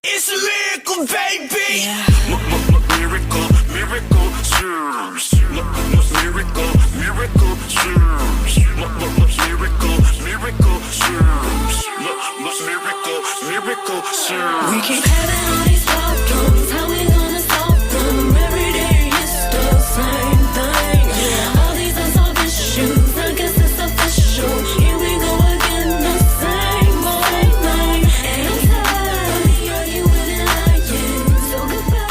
It's a miracle, baby. Yeah. Miracle, miracle, serves. Miracle, miracle, serves. Miracle, miracle, serves. Miracle, miracle, serves. We keep having all these problems. How we gonna solve them? Every day it's the same thing. All these unsolved issues, I guess it's official. Here we go again, the same old thing. And I'm tired of the arguing and lying. So goodbye.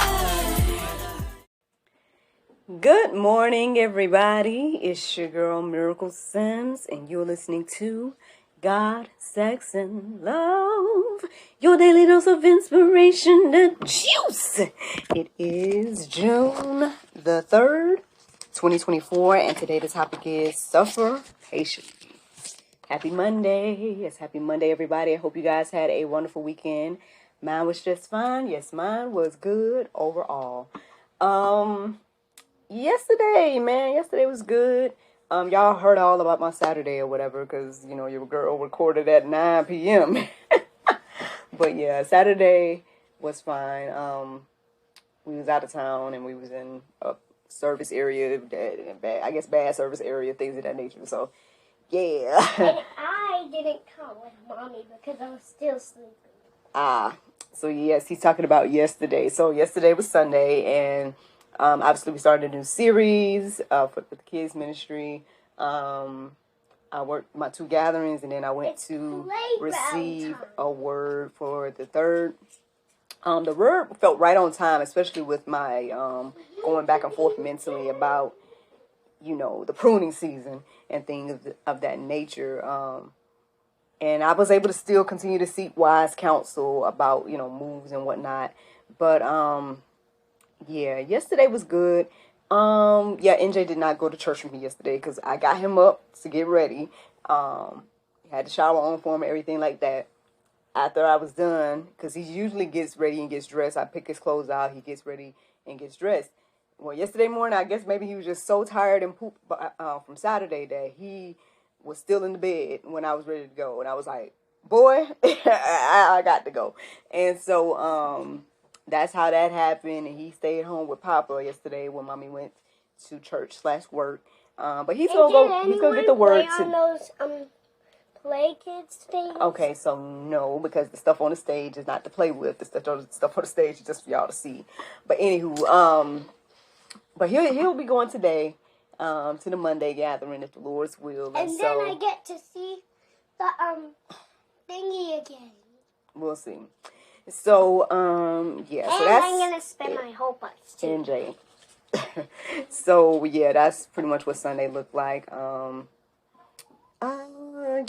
Good morning, everybody. It's your girl, Miracle Sims, and you're listening to God, Sex, and Love, your daily dose of inspiration, the juice. It is June the 3rd, 2024, and today the topic is Suffer Patiently. Happy Monday. Yes, happy Monday, everybody. I hope you guys had a wonderful weekend. Mine was just fine. Yes, mine was good overall. Yesterday was good. Y'all heard all about my Saturday or whatever, because, you know, your girl recorded at 9 p.m. But yeah, Saturday was fine. We was out of town and we was in a service area, bad service area, things of that nature. So, yeah. And I didn't come with Mommy because I was still sleeping. So yes, he's talking about yesterday. So yesterday was Sunday, and obviously we started a new series for the kids ministry. I worked my 2 gatherings, and then I went to receive a word for the 3rd. The word felt right on time, especially with my going back and forth mentally about, you know, the pruning season and things of that nature. And I was able to still continue to seek wise counsel about, you know, moves and whatnot. But, yeah, yesterday was good. NJ did not go to church with me yesterday because I got him up to get ready. Had to shower on for him, everything like that. After I was done, because he usually gets ready and gets dressed, I pick his clothes out, he gets ready and gets dressed. Well, yesterday morning, I guess maybe he was just so tired and pooped from Saturday that he was still in the bed when I was ready to go. And I was like, boy, I got to go. And so that's how that happened. And he stayed home with Papa yesterday when Mommy went to church/work. But he's gonna get the word to those play kids things. Okay, so no, because the stuff on the stage is not to play with. The stuff on the stage is just for y'all to see. But anywho, but he'll be going today to the Monday gathering if the Lord's will. And then I get to see the thingy again. We'll see. So yeah. And so that's I'm gonna spend my whole bucks too. NJ. So yeah, that's pretty much what Sunday looked like.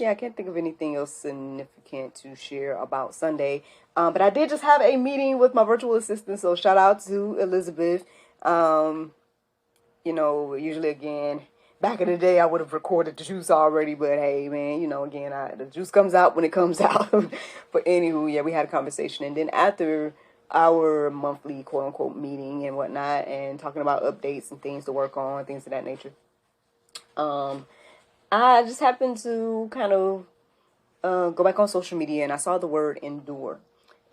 Yeah, I can't think of anything else significant to share about Sunday. But I did just have a meeting with my virtual assistant, so shout out to Elizabeth. You know, usually again, back in the day, I would have recorded the juice already, but hey, man, you know, again, the juice comes out when it comes out. But anywho, yeah, we had a conversation, and then after our monthly quote-unquote meeting and whatnot, and talking about updates and things to work on, things of that nature, I just happened to kind of go back on social media, and I saw the word endure.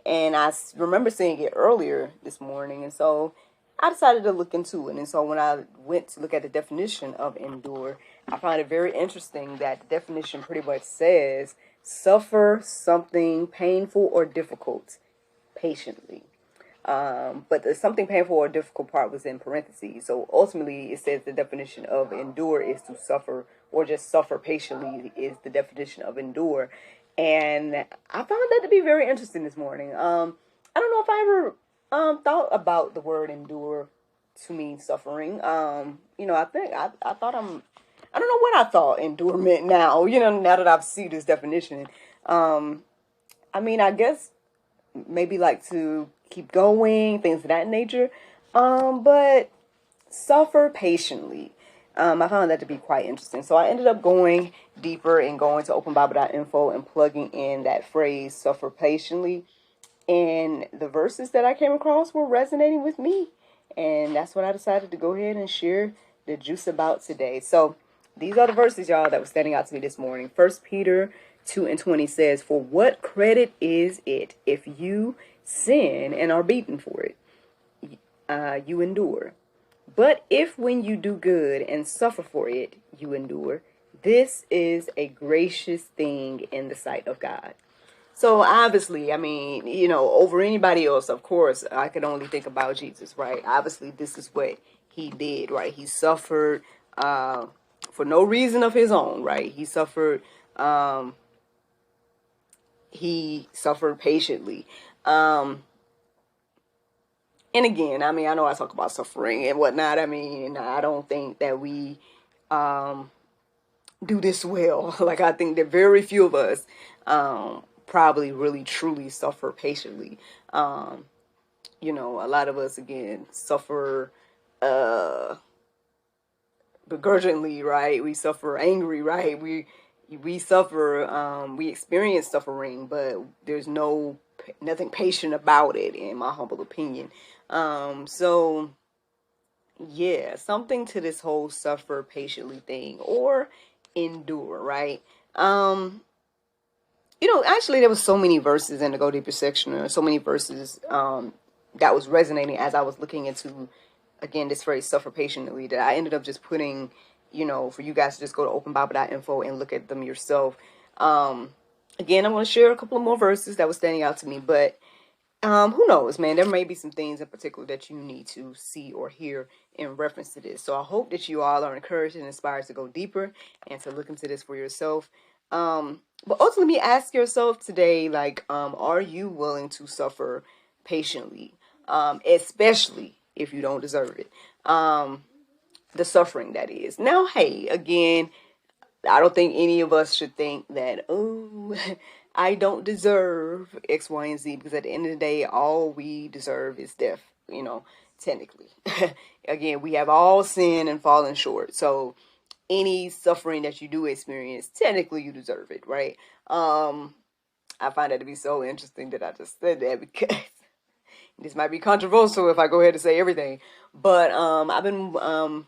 And I remember seeing it earlier this morning, and so I decided to look into it. And so when I went to look at the definition of endure, I found it very interesting that the definition pretty much says suffer something painful or difficult patiently. But the something painful or difficult part was in parentheses. So ultimately, it says the definition of endure is to suffer, or just suffer patiently is the definition of endure. And I found that to be very interesting this morning. I don't know if I ever thought about the word endure to mean suffering. You know, I thought I don't know what I thought endure meant now, you know, now that I've seen this definition. I mean, I guess maybe like to keep going, things of that nature. But suffer patiently. I found that to be quite interesting. So I ended up going deeper and going to openbible.info and plugging in that phrase, suffer patiently. And the verses that I came across were resonating with me. And that's what I decided to go ahead and share the juice about today. So these are the verses, y'all, that were standing out to me this morning. 1 Peter 2:20 says, "For what credit is it if you sin and are beaten for it? You endure. But if when you do good and suffer for it, you endure, this is a gracious thing in the sight of God." So obviously, I mean, over anybody else, of course, I could only think about Jesus, right? Obviously, this is what he did, right? He suffered for no reason of his own, right? He suffered patiently. And again, I mean, I know I talk about suffering and whatnot. I mean, I don't think that we do this well. Like, I think that very few of us probably really truly suffer patiently. A lot of us, again, suffer begrudgingly, right? We suffer angry, right? We suffer, we experience suffering, but there's nothing patient about it, in my humble opinion. So yeah, something to this whole suffer patiently thing, or endure, right? Actually, there was so many verses in the Go Deeper section, or so many verses that was resonating as I was looking into, again, this phrase "suffer patiently," that I ended up just putting, for you guys to just go to openbible.info and look at them yourself. Again, I'm going to share a couple of more verses that were standing out to me, but who knows, man? There may be some things in particular that you need to see or hear in reference to this. So I hope that you all are encouraged and inspired to go deeper and to look into this for yourself. But ultimately, ask yourself today, like, are you willing to suffer patiently, especially if you don't deserve it? The suffering that is. Now, hey, again, I don't think any of us should think that, oh, I don't deserve X, Y, and Z, because at the end of the day, all we deserve is death, technically. Again, we have all sinned and fallen short. So any suffering that you do experience, technically you deserve it, right? I find that to be so interesting that I just said that, because this might be controversial if I go ahead and say everything. But I've been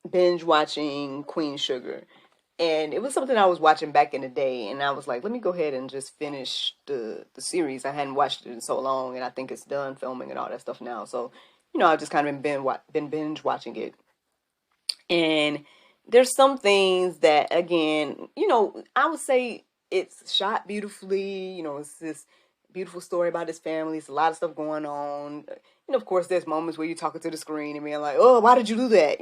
binge watching Queen Sugar. And it was something I was watching back in the day, and I was like, let me go ahead and just finish the series. I hadn't watched it in so long, and I think it's done filming and all that stuff now. So, I've just kind of been binge watching it. And there's some things that, again, I would say it's shot beautifully. It's this beautiful story about his family. It's a lot of stuff going on. Of course, there's moments where you're talking to the screen and being like, oh, why did you do that?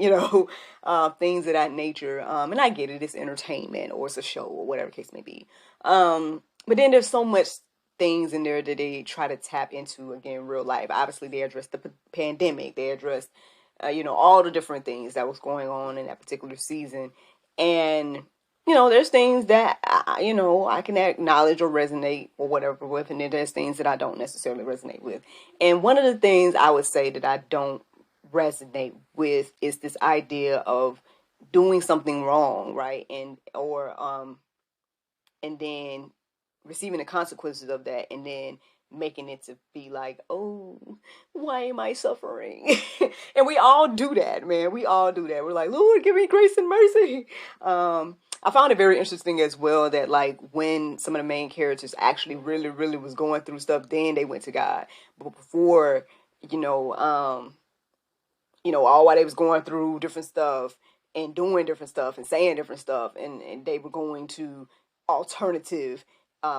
Things of that nature. And I get it. It's entertainment, or it's a show, or whatever case may be. But then there's so much things in there that they try to tap into, again, real life. Obviously, they addressed the pandemic. They addressed, all the different things that was going on in that particular season. And there's things that, I can acknowledge or resonate or whatever with, and then there's things that I don't necessarily resonate with. And one of the things I would say that I don't resonate with is this idea of doing something wrong, right? And then receiving the consequences of that, and then making it to be like, oh, why am I suffering? And we all do that, man. We all do that. We're like, Lord, give me grace and mercy. I found it very interesting as well that, like, when some of the main characters actually really, really was going through stuff, then they went to God. But before, all while they was going through different stuff and doing different stuff and saying different stuff, and they were going to alternative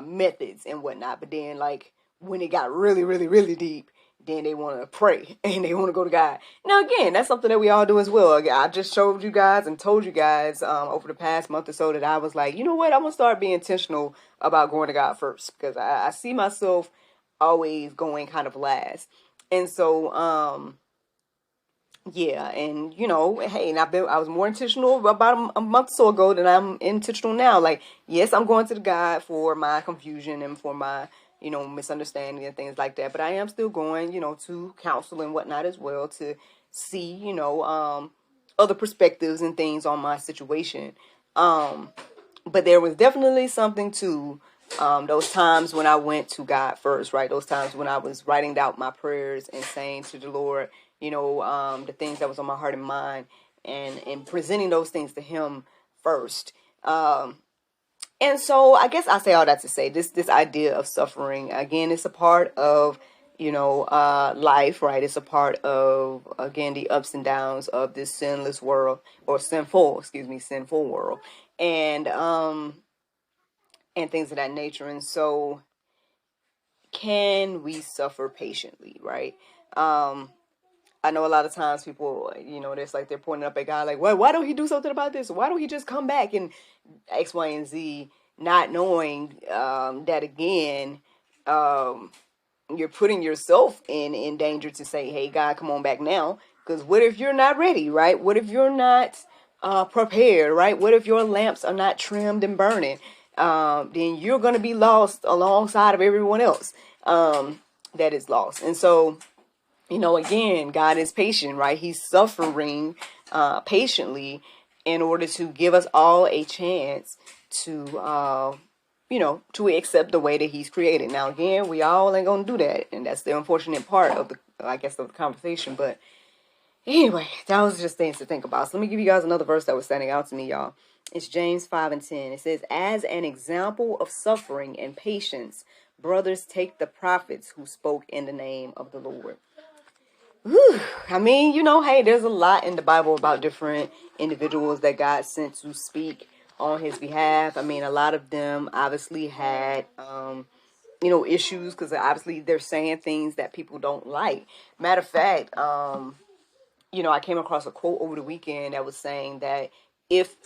methods and whatnot. But then, like, when it got really, really, really deep, then they want to pray and they want to go to God. Now, again, that's something that we all do as well. I just showed you guys and told you guys over the past month or so that I was like, you know what? I'm going to start being intentional about going to God first, because I see myself always going kind of last. And so, yeah, and hey, and I was more intentional about a month or so ago than I'm intentional now. Like, yes, I'm going to the God for my confusion and for my, misunderstanding and things like that. But I am still going, to counsel and whatnot as well, to see, other perspectives and things on my situation. But there was definitely something to those times when I went to God first, right? Those times when I was writing out my prayers and saying to the Lord, the things that was on my heart and mind, and presenting those things to Him first. And so I guess I say all that to say this idea of suffering, again, it's a part of, life, right? It's a part of, again, the ups and downs of this sinless world, or sinful world. And things of that nature. And so can we suffer patiently, right? I know a lot of times people, there's like they're pointing up at God, like, well, why don't he do something about this? Why don't he just come back and X, Y, and Z, not knowing that, again, you're putting yourself in danger to say, hey, God, come on back now. Because what if you're not ready, right? What if you're not prepared, right? What if your lamps are not trimmed and burning? Then you're going to be lost alongside of everyone else that is lost. And so, again, God is patient, right? He's suffering patiently in order to give us all a chance to, to accept the way that he's created. Now, again, we all ain't going to do that. And that's the unfortunate part of the conversation. But anyway, that was just things to think about. So let me give you guys another verse that was standing out to me, y'all. It's James 5:10. It says, as an example of suffering and patience, brothers, take the prophets who spoke in the name of the Lord. Whew. I mean, hey, there's a lot in the Bible about different individuals that God sent to speak on his behalf. I mean, a lot of them obviously had, issues because obviously they're saying things that people don't like. Matter of fact, I came across a quote over the weekend that was saying that if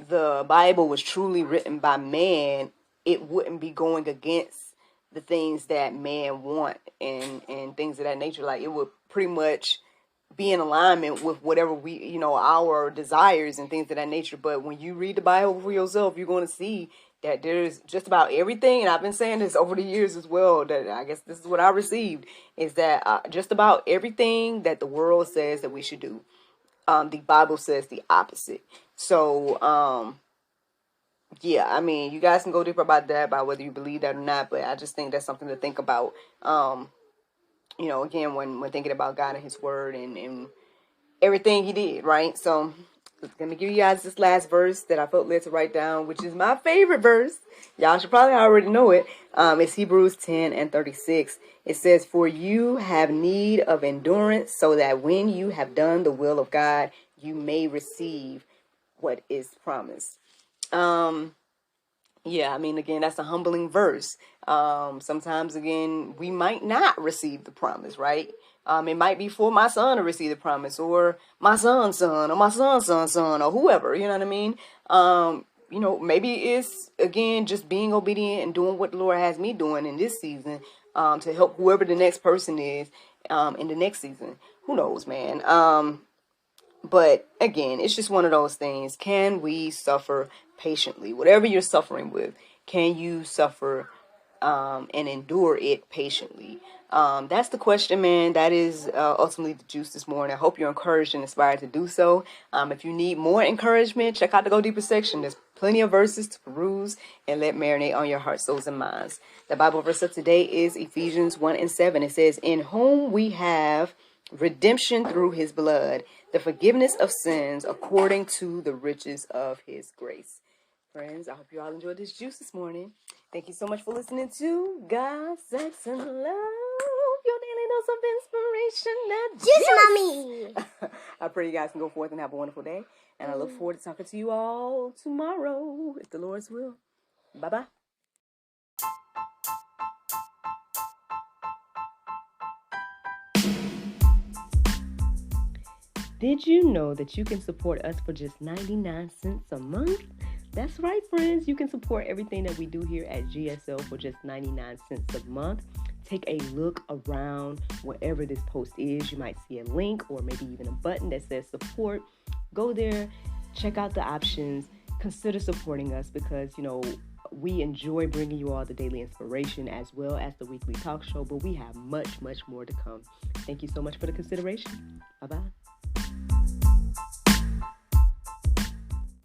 the Bible was truly written by man, it wouldn't be going against the things that man want and things of that nature. Like, it would pretty much be in alignment with whatever we, our desires and things of that nature. But when you read the Bible for yourself, you're going to see that there's just about everything, and I've been saying this over the years as well, that I guess this is what I received, is that just about everything that the world says that we should do, the Bible says the opposite. So, yeah, I mean, you guys can go deeper about that, about whether you believe that or not, but I just think that's something to think about, again, when thinking about God and his word and everything he did, right? So let me give you guys this last verse that I felt led to write down, which is my favorite verse. Y'all should probably already know it. It's Hebrews 10:36. It says, for you have need of endurance, so that when you have done the will of God, you may receive what is promised. Yeah, I mean, again, that's a humbling verse. Sometimes, again, we might not receive the promise, right? It might be for my son to receive the promise, or my son's son, or my son's son's son, or whoever, you know what I mean? Maybe it's, again, just being obedient and doing what the Lord has me doing in this season, to help whoever the next person is, in the next season. Who knows, man? But again, it's just one of those things. Can we suffer patiently? Whatever you're suffering with, can you suffer and endure it patiently? That's the question, man. That is ultimately the juice this morning. I hope you're encouraged and inspired to do so. If you need more encouragement, check out the Go Deeper section. There's plenty of verses to peruse and let marinate on your heart, souls, and minds. The Bible verse of today is Ephesians 1:7. It says, in whom we have redemption through his blood, the forgiveness of sins according to the riches of his grace. Friends, I hope you all enjoyed this juice this morning. Thank you so much for listening to God, Sex, and Love, your daily dose of inspiration. Juice Mommy. I pray you guys can go forth and have a wonderful day. And I look forward to talking to you all tomorrow, if the Lord's will. Bye-bye. Did you know that you can support us for just 99 cents a month? That's right, friends. You can support everything that we do here at GSL for just 99 cents a month. Take a look around wherever this post is. You might see a link or maybe even a button that says support. Go there, check out the options, consider supporting us because, we enjoy bringing you all the daily inspiration as well as the weekly talk show, but we have much, much more to come. Thank you so much for the consideration. Bye-bye.